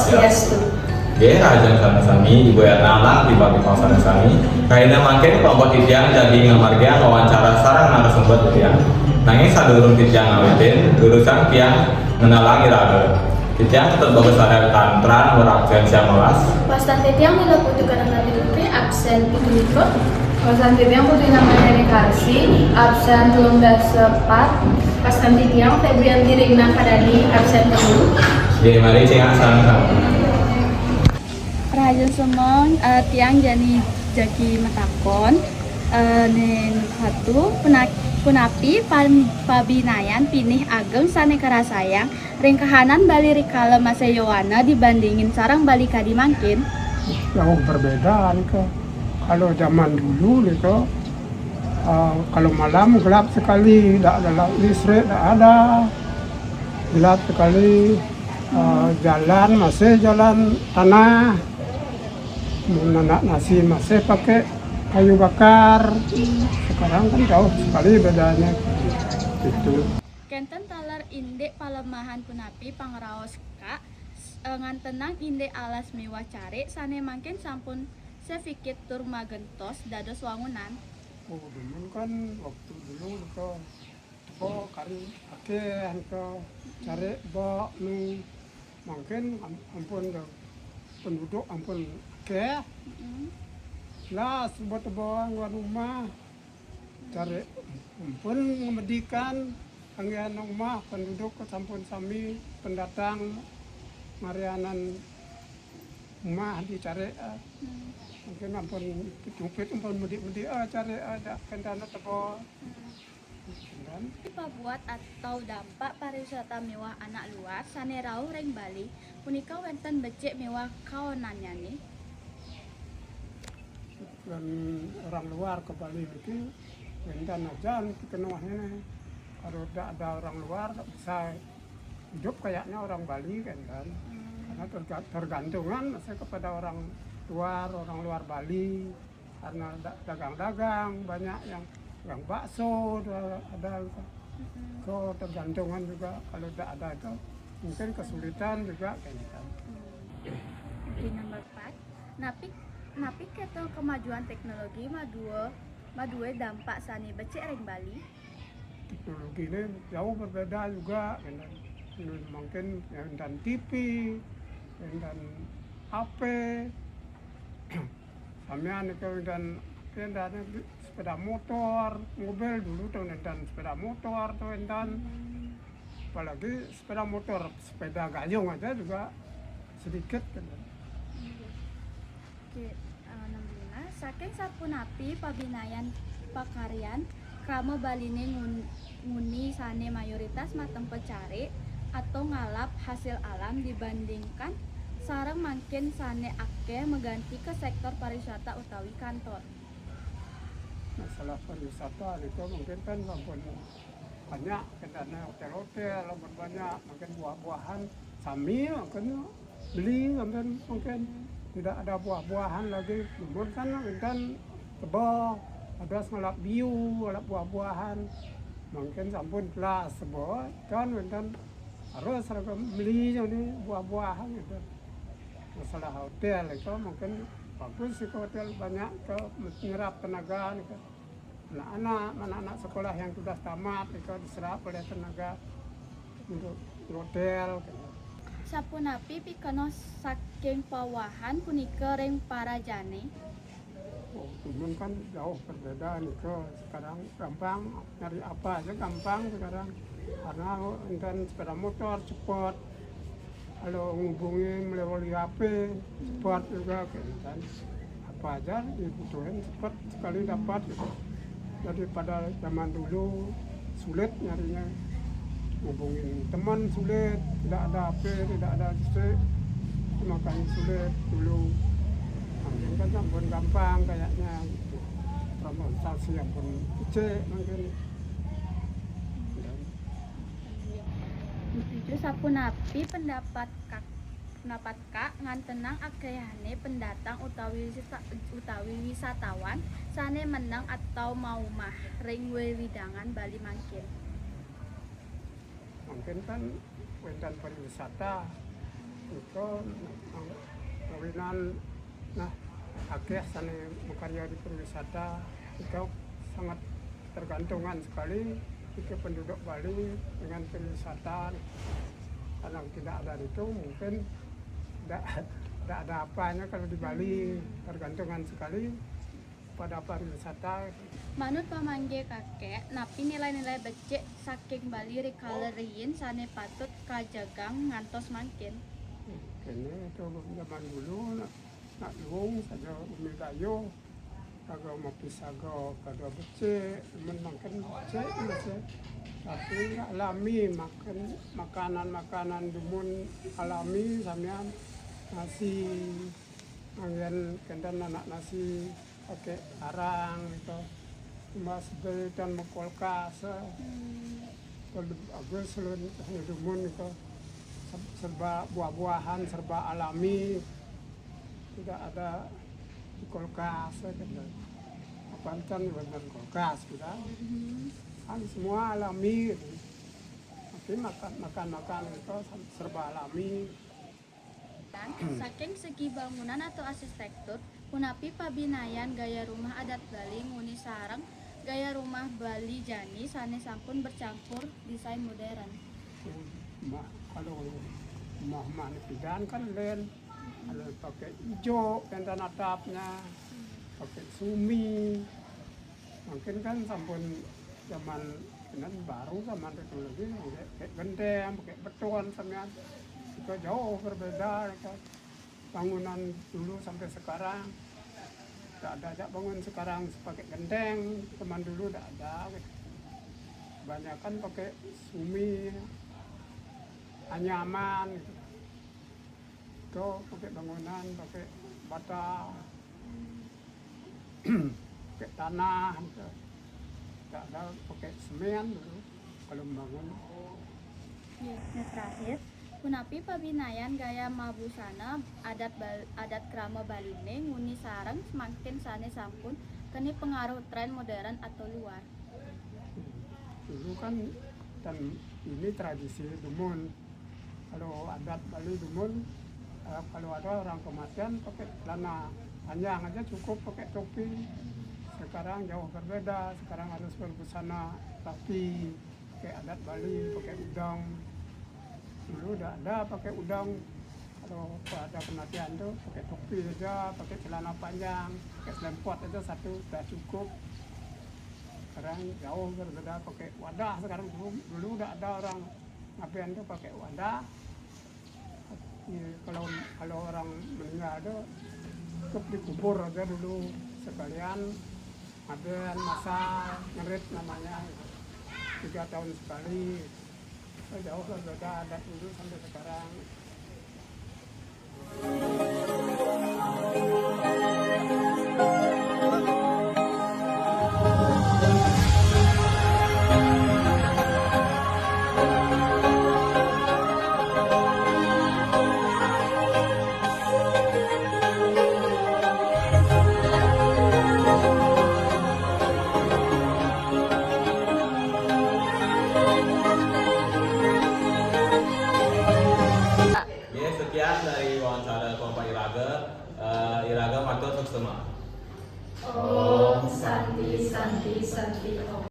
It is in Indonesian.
Swastiastu. Oke, rajang sami-sami Ibu Erna anak di bagi kawasan sami. Kaina makin kelompok titian jadi ngamargia wawancara sarang narasumber titian. Nanging sadurung titian ngawitin, urusan tiang menalangi raga. Titian tetap bagus ada tantran beraksen siamalas. Pastan titiang nila putih kadang nabi absen itu ikut. Pastan titiang putih namanya Karsi, absen 14 Pastan titiang Febrianti Rigna Kadadi, absen 10. Oke, mari cengak sama-sama. Raja semong tiang jani jagi matakon nen satu punapi pabinayan pinih ageng sane karasayang ring kahanan bali rikala masa Yowana dibandingin sarang bali kadi mangkin jauh berbeda nih. Kalau zaman dulu nih kalau malam gelap sekali, tidak ada listrik, tidak ada, gelap sekali. Jalan masih jalan tanah, menanak nasi masih pakai kayu bakar. Sekarang kan jauh sekali bedanya itu. kenten talar indek palemahan punapi pangraos ka ngantenang indek alas miwah cari sane mangkin sampun sefikit tur magentos dados wangunan. Oh, dulu kan waktu dulu kari pakai cari bak nu mungkin ampun penduduk ampun ke lah buat bawang rumah cari ampun memedikan anggaran rumah penduduk ke sampun sami pendatang marianan rumah dicari mungkin ampun jupit ampun medik cari ada kendana tebo Pabuat atau dampak pariwisata mewah anak luar sane rauh ring Bali punika wenten becik mewah kaonannya nih. Dan orang luar ke Bali itu wendan aja kenuahnya. Kalau tidak ada orang luar tak bisa hidup kayaknya orang Bali kan. Karena tergantungan saya kepada orang luar Bali, karena dagang-dagang banyak yang bakso ada so tergantungan juga. Kalau tidak ada itu mungkin kesulitan juga kan. Di nomor 4 napi keto kemajuan teknologi madue dampak sani becik ring Bali. Teknologi ini jauh berbeda juga kan. Mungkin dan TV dan HP samian itu dan sepeda motor, mobil dulu tuh dan sepeda motor tuh dan apalagi sepeda motor, sepeda gayung aja juga sedikit kan. Oke, 16 saking sapunapi pabinayan pakaryan krama baline nguni sane mayoritas matem pecari atau ngalap hasil alam dibandingkan sarang makin sane ake mengganti ke sektor pariwisata utawi kantor. Masalah pariwisata itu mungkin kan banyak karena hotel-hotel banyak mungkin buah-buahan sami mungkin beli mungkin tidak ada buah-buahan lagi namun kan tebal ada ngelap biu ngelap buah-buahan mungkin sampun kelas sebut kan harus beli ini buah-buahan gitu. Masalah hotel itu mungkin bagus sih hotel banyak menyerap tenaga nih kan. Anak-anak sekolah yang sudah tamat itu diserap oleh tenaga untuk hotel. Sapunapi pikono saking pawahan punika ring parajane. Oh, cuman kan jauh berbeda nih sekarang gampang nyari apa aja gampang sekarang karena dan sepeda motor cepat. Kalau ngubungin melalui HP cepat juga kan. Apa aja dibutuhin cepat sekali dapat gitu. Jadi pada zaman dulu sulit nyarinya, ngubungin teman sulit, tidak ada HP, tidak ada listrik, makanya sulit dulu. Mungkin kan ampun gampang kayaknya gitu. Transportasi ampun kecil mungkin. Itu sapunapi pendapat kak ngantenang akehane pendatang utawi wisatawan sane menang atau mau mah ring widangan Bali mangkin. Mungkin kan wendan pariwisata itu kawinan nah akeh sane bekerja di pariwisata itu sangat tergantungan sekali ke penduduk Bali dengan pariwisata. Kalau tidak ada itu mungkin tidak ada apanya kalau di Bali, tergantungan sekali pada pariwisata. Manut pamangge kakek, napi nilai-nilai becek saking Bali rikaleriin sane patut kajagang ngantos mangkin. Kene itu zaman dulu nak luung saja umi kayu kagak mau pisago kagak becek mangkin becek masih tapi alami makan makanan dumun alami sampean nasi angin kendan anak nasi pakai arang itu mas dan kulkas kalau agus selun dumun itu serba buah-buahan serba alami tidak ada di kulkas kan pantan benar kulkas kita kan semua alami gitu. Tapi makan itu serba alami. Dan saking segi bangunan atau arsitektur, punapi pabinayan gaya rumah adat Bali nguni sareng gaya rumah Bali Jani sane sampun bercampur desain modern. Kalau rumah pidan kan lain, kalau pakai hijau dan atapnya, pakai sumi, mungkin kan sampun zaman baru zaman teknologi pakai genteng, pakai beton sampean itu jauh berbeda kan. Bangunan dulu sampai sekarang tidak ada bangun sekarang pakai genteng, zaman dulu tidak ada. Kebanyakan pakai sumi, anyaman gitu. Itu pakai bangunan, pakai bata, pakai tanah gitu. Tidak ada pakai semen dulu kalau membangun. Yang terakhir, punapi pabinayan gaya mabusana adat krama Baline nguni sareng semakin sane sampun kini pengaruh tren modern atau luar. Dulu kan dan ini tradisi dumun. Kalau adat Bali dumun, kalau ada orang kematian pakai celana panjang aja cukup pakai topi. Sekarang jauh berbeda, sekarang harus berbusana rapi, pakai adat Bali, pakai udang. Dulu udah ada pakai udang, kalau ada kematian tuh pakai topi aja, pakai celana panjang, pakai selempot aja satu udah cukup. Sekarang jauh berbeda, pakai wadah. Sekarang dulu udah ada orang ngapain tuh pakai wadah. Kalau orang meninggal tuh cukup dikubur aja dulu sekalian. Ada masa ngerit namanya 3 tahun sekali. Jauh berbeda adat dulu sampai sekarang. Sekian dari wawancara kelompok Iraga. Iraga matur suksema. Om Santi Santi Santi Om.